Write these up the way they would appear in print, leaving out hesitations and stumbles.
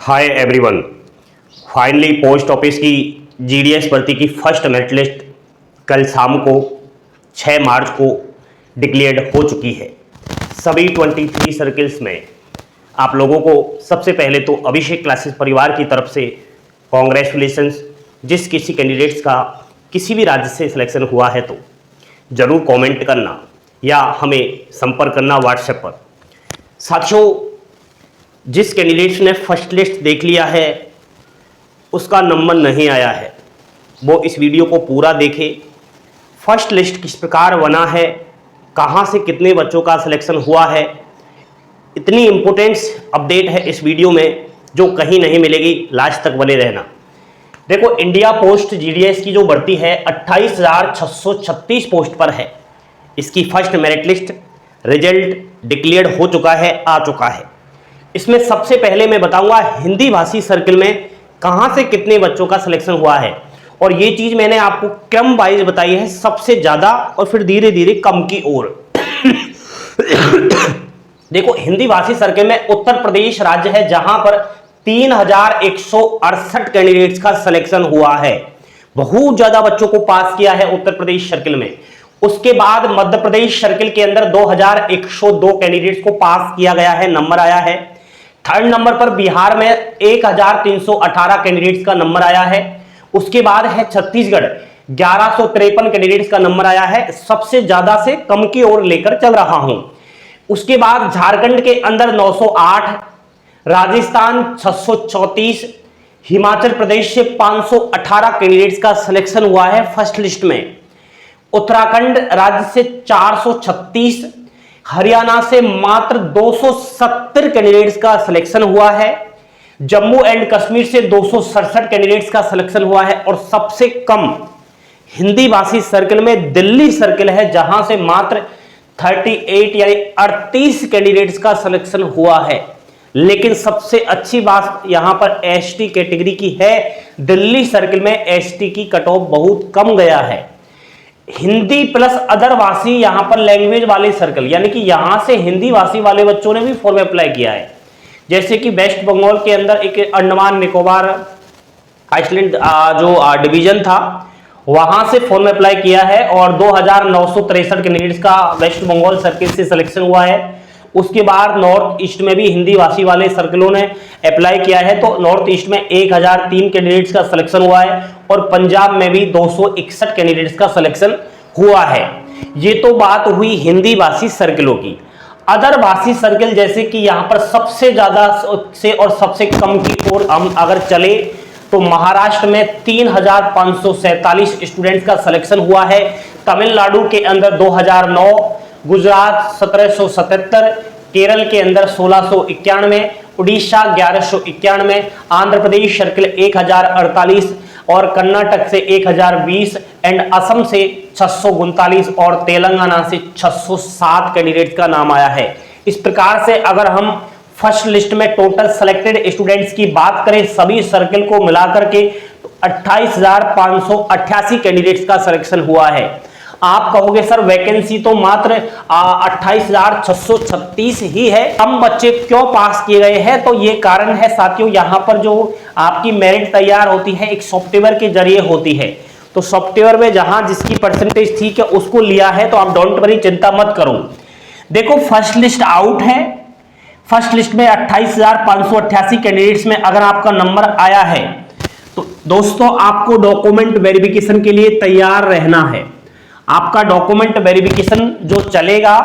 Hi everyone. Finally post office की GDS भर्ती की फर्स्ट मेरिट लिस्ट कल शाम को 6 मार्च को डिक्लेयर्ड हो चुकी है। सभी 23 सर्किल्स में आप लोगों को सबसे पहले तो अभिषेक क्लासेस परिवार की तरफ से कॉन्ग्रेचुलेशंस। जिस किसी कैंडिडेट्स का किसी भी राज्य से सिलेक्शन हुआ है तो ज़रूर कमेंट करना या हमें संपर्क करना व्हाट्सएप पर। साथियों, जिस कैंडिडेट्स ने फर्स्ट लिस्ट देख लिया है उसका नंबर नहीं आया है, वो इस वीडियो को पूरा देखे। फर्स्ट लिस्ट किस प्रकार बना है, कहाँ से कितने बच्चों का सिलेक्शन हुआ है, इतनी इम्पोर्टेंस अपडेट है इस वीडियो में जो कहीं नहीं मिलेगी। लास्ट तक बने रहना। देखो, इंडिया पोस्ट जीडीएस की जो भर्ती है 28,636 पोस्ट पर है। इसकी first merit list result declared हो चुका है, आ चुका है। इसमें सबसे पहले मैं बताऊंगा हिंदी भाषी सर्किल में कहां से कितने बच्चों का सिलेक्शन हुआ है, और ये चीज मैंने आपको क्रम वाइज बताई है, सबसे ज्यादा और फिर धीरे धीरे कम की ओर। देखो, हिंदी भाषी सर्किल में उत्तर प्रदेश राज्य है जहां पर 3,168 कैंडिडेट्स का सिलेक्शन हुआ है। बहुत ज्यादा बच्चों को पास किया है उत्तर प्रदेश सर्किल में। उसके बाद मध्य प्रदेश सर्किल के अंदर 2,102 कैंडिडेट्स को पास किया गया है, नंबर आया है। थर्ड नंबर पर बिहार में 1,318 कैंडिडेट्स का नंबर आया है। उसके बाद है छत्तीसगढ़, 1153 कैंडिडेट्स का नंबर आया है। सबसे ज्यादा से कम की ओर लेकर चल रहा हूं। उसके बाद झारखंड के अंदर 908, राजस्थान 634, हिमाचल प्रदेश से 518 कैंडिडेट्स का सिलेक्शन हुआ है फर्स्ट लिस्ट में। उत्तराखंड राज्य से 436, हरियाणा से मात्र 270 कैंडिडेट्स का सिलेक्शन हुआ है। जम्मू एंड कश्मीर से 267 कैंडिडेट्स का सिलेक्शन हुआ है। और सबसे कम हिंदी भाषी सर्किल में दिल्ली सर्किल है जहां से मात्र 38 यानी 38 कैंडिडेट्स का सिलेक्शन हुआ है। लेकिन सबसे अच्छी बात यहां पर एसटी कैटेगरी की है। दिल्ली सर्किल में एसटी की कट ऑफ बहुत कम गया है। हिंदी प्लस अदर भाषी यहां पर लैंग्वेज वाले सर्कल, यानी कि यहां से हिंदी भाषी वाले बच्चों ने भी फॉर्म अप्लाई किया है। जैसे कि वेस्ट बंगाल के अंदर एक अंडमान निकोबार आइसलैंड जो डिवीजन था वहां से फॉर्म अप्लाई किया है और 2,963 कैंडिडेट्स का वेस्ट बंगाल सर्किल से सिलेक्शन हुआ है। उसके बाद नॉर्थ ईस्ट में भी हिंदी भाषी वाले सर्किलों ने अप्लाई किया है, तो नॉर्थ ईस्ट में 1,003 कैंडिडेट्स का सिलेक्शन हुआ है और पंजाब में भी 261 कैंडिडेट्स का सिलेक्शन हुआ है। ये तो बात हुई हिंदी भाषी सर्किलों की। अदर भाषी सर्किल जैसे कि यहां पर सबसे ज्यादा से और सबसे कम की ओर हम अगर चले तो महाराष्ट्र में 3,547 स्टूडेंट्स का सिलेक्शन हुआ है। तमिलनाडु के अंदर 2009, गुजरात 1777, केरल के अंदर 1691, उड़ीसा 1191, आंध्र प्रदेश सर्किल 1,048 और कर्नाटक से 1,020 एंड असम से 639 और तेलंगाना से 607 कैंडिडेट्स का नाम आया है। इस प्रकार से अगर हम फर्स्ट लिस्ट में टोटल सिलेक्टेड स्टूडेंट्स की बात करें सभी सर्किल को मिलाकर के तो 28,588 कैंडिडेट्स का सिलेक्शन हुआ है। आप कहोगे सर वैकेंसी तो मात्र 28,636 ही है, कम बच्चे क्यों पास किए गए हैं? तो ये कारण है साथियों, यहाँ पर जो आपकी मेरिट तैयार होती है एक सॉफ्टवेयर के जरिए होती है। तो सॉफ्टवेयर में जहां जिसकी परसेंटेज ठीक है उसको लिया है, तो आप डोंट वरी, चिंता मत करो। देखो, फर्स्ट लिस्ट आउट है। फर्स्ट लिस्ट में 28,588 कैंडिडेट्स में अगर आपका नंबर आया है तो दोस्तों आपको डॉक्यूमेंट वेरिफिकेशन के लिए तैयार रहना है। आपका डॉक्यूमेंट वेरिफिकेशन जो चलेगा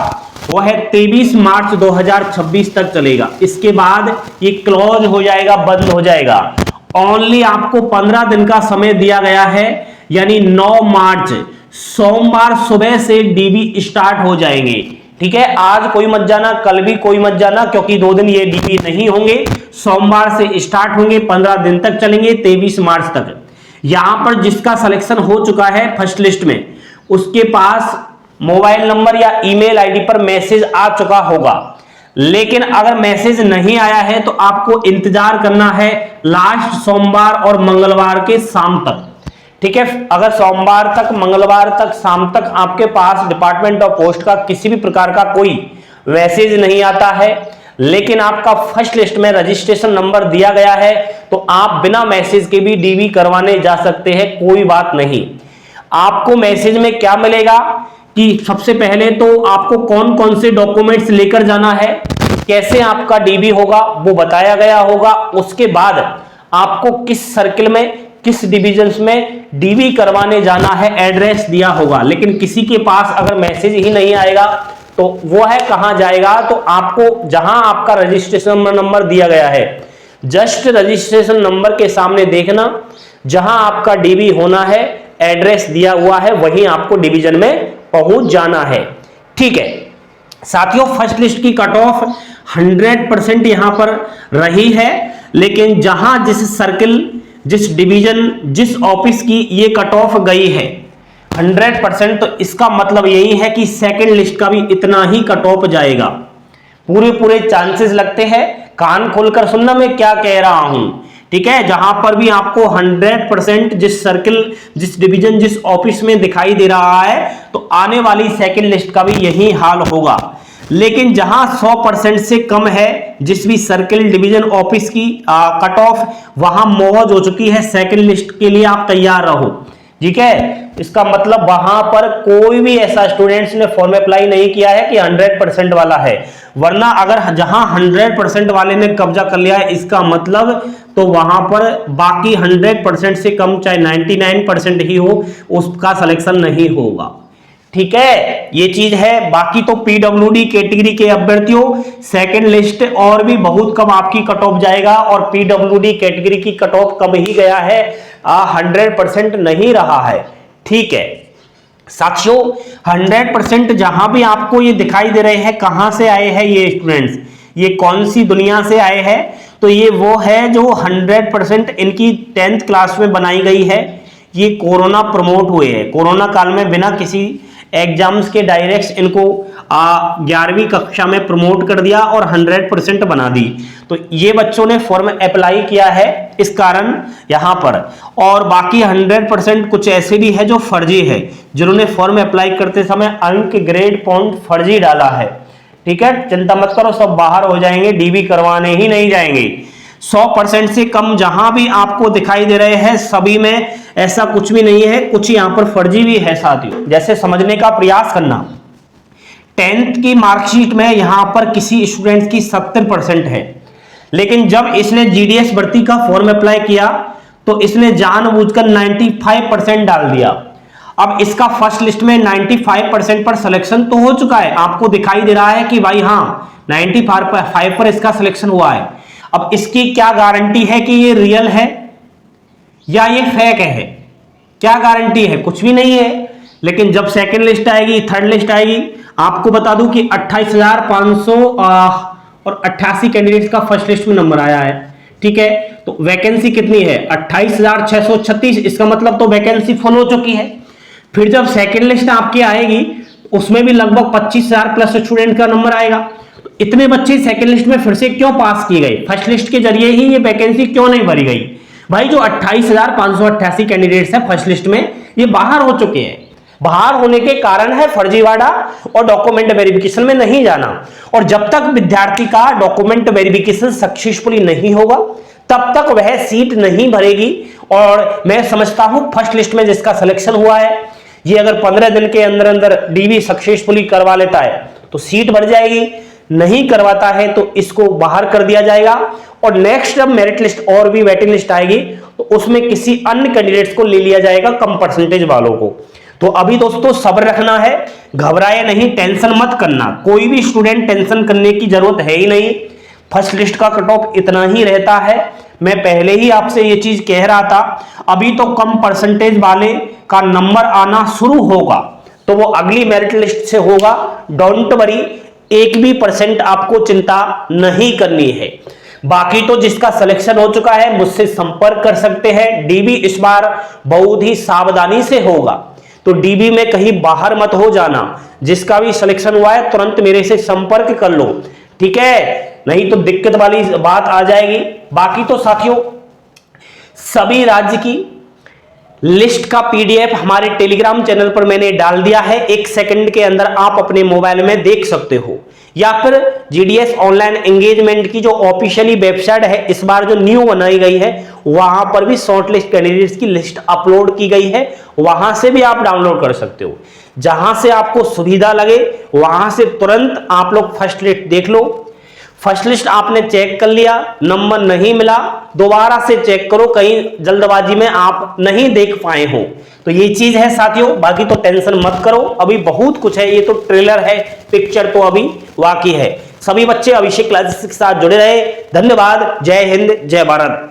वो है 23 मार्च 2026 तक चलेगा। इसके बाद ये क्लोज हो जाएगा, बंद हो जाएगा। ओनली आपको 15 दिन का समय दिया गया है, यानी 9 मार्च सोमवार सुबह से डीबी स्टार्ट हो जाएंगे। ठीक है, आज कोई मत जाना, कल भी कोई मत जाना, क्योंकि 2 दिन ये डीबी नहीं होंगे। सोमवार से स्टार्ट होंगे, 15 दिन तक चलेंगे, 23 मार्च तक। यहां पर जिसका सिलेक्शन हो चुका है फर्स्ट लिस्ट में उसके पास मोबाइल नंबर या ईमेल आईडी पर मैसेज आ चुका होगा। लेकिन अगर मैसेज नहीं आया है तो आपको इंतजार करना है लास्ट सोमवार और मंगलवार के शाम तक। ठीक है, अगर सोमवार तक मंगलवार तक शाम तक आपके पास डिपार्टमेंट ऑफ पोस्ट का किसी भी प्रकार का कोई मैसेज नहीं आता है, लेकिन आपका फर्स्ट लिस्ट में रजिस्ट्रेशन नंबर दिया गया है तो आप बिना मैसेज के भी डीबी करवाने जा सकते हैं, कोई बात नहीं। आपको मैसेज में क्या मिलेगा कि सबसे पहले तो आपको कौन कौन से डॉक्यूमेंट्स लेकर जाना है, कैसे आपका डीबी होगा वो बताया गया होगा। उसके बाद आपको किस सर्किल में, किस डिविजन में डीबी करवाने जाना है, एड्रेस दिया होगा। लेकिन किसी के पास अगर मैसेज ही नहीं आएगा तो वो है कहां जाएगा, तो आपको जहां आपका रजिस्ट्रेशन नंबर दिया गया है, जस्ट रजिस्ट्रेशन नंबर के सामने देखना, जहां आपका डीबी होना है, एड्रेस दिया हुआ है, वहीं आपको डिवीजन में पहुंच जाना है। ठीक है साथियों, फर्स्ट लिस्ट की कट ऑफ 100% यहां पर रही है, लेकिन जहां जिस सर्किल, जिस डिवीजन, जिस ऑफिस की ये कट ऑफ गई है 100%, तो इसका मतलब यही है कि सेकंड लिस्ट का भी इतना ही कट ऑफ जाएगा। पूरे चांसेस लगते हैं। कान खोलकर सुनना मैं क्या कह रहा हूं, ठीक है। जहां पर भी आपको 100% जिस सर्किल, जिस डिवीजन, जिस ऑफिस में दिखाई दे रहा है, तो आने वाली सेकंड लिस्ट का भी यही हाल होगा। लेकिन जहां 100% से कम है, जिस भी सर्किल, डिवीजन, ऑफिस की कट ऑफ वहां मौज हो चुकी है, सेकंड लिस्ट के लिए आप तैयार रहो। ठीक है, इसका मतलब वहां पर कोई भी ऐसा स्टूडेंट्स ने फॉर्म अप्लाई नहीं किया है कि 100% वाला है, वरना अगर जहां 100% वाले ने कब्जा कर लिया है, इसका मतलब तो वहां पर बाकी 100% से कम, चाहे 99% ही हो, उसका सिलेक्शन नहीं होगा। ठीक है, ये चीज है। बाकी तो पीडब्ल्यूडी कैटेगरी के अभ्यर्थियों सेकंड लिस्ट और भी बहुत कम आपकी कट ऑफ जाएगा, और पीडब्ल्यूडी कैटेगरी की कट ऑफ कम ही गया है, 100% नहीं रहा है। ठीक है साथियों, 100% जहां भी आपको ये दिखाई दे रहे हैं, कहां से आए हैं ये स्टूडेंट्स, ये कौन सी दुनिया से आए हैं, तो ये वो है जो 100% इनकी 10th क्लास में बनाई गई है। ये कोरोना प्रमोट हुए हैं, कोरोना काल में बिना किसी एग्जाम्स के डायरेक्ट इनको 11वीं कक्षा में प्रमोट कर दिया और 100% बना दी। तो ये बच्चों ने फॉर्म अप्लाई किया है इस कारण यहां पर। और बाकी 100% कुछ ऐसे भी है जो फर्जी है, जिन्होंने फॉर्म अप्लाई करते समय अंक, ग्रेड, पॉइंट फर्जी डाला है। ठीक है, चिंता मत करो, सब बाहर हो जाएंगे, डीबी करवाने ही नहीं जाएंगे। 100% से कम जहां भी आपको दिखाई दे रहे हैं, सभी में ऐसा कुछ भी नहीं है, कुछ यहां पर फर्जी भी है साथियों। जैसे समझने का प्रयास करना, 10th की मार्कशीट में यहां पर किसी स्टूडेंट की 70% है, लेकिन जब इसने जीडीएस भर्ती का फॉर्म अप्लाई किया तो इसने जानबूझकर 95% डाल दिया। अब इसका फर्स्ट लिस्ट में 95% पर सिलेक्शन तो हो चुका है, आपको दिखाई दे रहा है कि भाई हाँ 95 पर इसका सिलेक्शन हुआ है। अब इसकी क्या गारंटी है कि ये रियल है या ये फेक है? क्या गारंटी है? कुछ भी नहीं है। लेकिन जब सेकंड लिस्ट आएगी, थर्ड लिस्ट आएगी, आपको बता दूं कि 28,588 कैंडिडेट्स का फर्स्ट लिस्ट में नंबर आया है। ठीक है, तो वैकेंसी कितनी है? 28,636। इसका मतलब तो वैकेंसी फुल हो चुकी है। फिर जब सेकंड लिस्ट आपकी आएगी उसमें भी लगभग 25,000 प्लस स्टूडेंट का नंबर आएगा। इतने बच्चे सेकंड लिस्ट में फिर से क्यों पास किए गए? फर्स्ट लिस्ट के जरिए ही ये वैकेंसी क्यों नहीं भरी गई? भाई जो 28,588 कैंडिडेट्स हैं फर्स्ट लिस्ट में, ये बाहर हो चुके हैं। बाहर होने के कारण है फर्जीवाड़ा और डॉक्यूमेंट वेरिफिकेशन में नहीं जाना। और जब तक विद्यार्थी का डॉक्यूमेंट वेरिफिकेशन सक्सेसफुली नहीं होगा तब तक वह सीट नहीं भरेगी। और मैं समझता हूं फर्स्ट लिस्ट में जिसका सिलेक्शन हुआ है, ये अगर 15 दिन के अंदर अंदर डीवी सक्सेसफुली करवा लेता है तो सीट भर जाएगी, नहीं करवाता है तो इसको बाहर कर दिया जाएगा। और नेक्स्ट जब मेरिट लिस्ट और भी वेटिंग लिस्ट आएगी तो उसमें किसी अन्य कैंडिडेट्स को ले लिया जाएगा, कम परसेंटेज वालों को। तो अभी दोस्तों सब्र रखना है, घबराए नहीं, टेंशन मत करना। कोई भी स्टूडेंट टेंशन करने की जरूरत है ही नहीं। फर्स्ट लिस्ट का कट ऑफ इतना ही रहता है। मैं पहले ही आपसे ये चीज कह रहा था, अभी तो कम परसेंटेज वाले का नंबर आना शुरू होगा तो वो अगली मेरिट लिस्ट से होगा। डोंट वरी, 1 भी % आपको चिंता नहीं करनी है। बाकी तो जिसका सिलेक्शन हो चुका है मुझसे संपर्क कर सकते हैं। डीबी इस बार बहुत ही सावधानी से होगा, तो डीबी में कहीं बाहर मत हो जाना। जिसका भी सिलेक्शन हुआ है तुरंत मेरे से संपर्क कर लो, ठीक है, नहीं तो दिक्कत वाली बात आ जाएगी। बाकी तो साथियों सभी राज्य की लिस्ट का पीडीएफ हमारे टेलीग्राम चैनल पर मैंने डाल दिया है, 1 सेकंड के अंदर आप अपने मोबाइल में देख सकते हो। या फिर जीडीएस ऑनलाइन एंगेजमेंट की जो ऑफिशियली वेबसाइट है, इस बार जो न्यू बनाई गई है, वहां पर भी शॉर्टलिस्ट कैंडिडेट्स की लिस्ट अपलोड की गई है, वहां से भी आप डाउनलोड कर सकते हो। जहां से आपको सुविधा लगे वहां से तुरंत आप लोग फर्स्ट लिस्ट देख लो। फर्स्ट लिस्ट आपने चेक कर लिया, नंबर नहीं मिला, दोबारा से चेक करो, कहीं जल्दबाजी में आप नहीं देख पाए हो। तो ये चीज है साथियों, बाकी तो टेंशन मत करो, अभी बहुत कुछ है, ये तो ट्रेलर है, पिक्चर तो अभी बाकी है। सभी बच्चे अभिषेक क्लासेस के साथ जुड़े रहे। धन्यवाद। जय हिंद, जय भारत।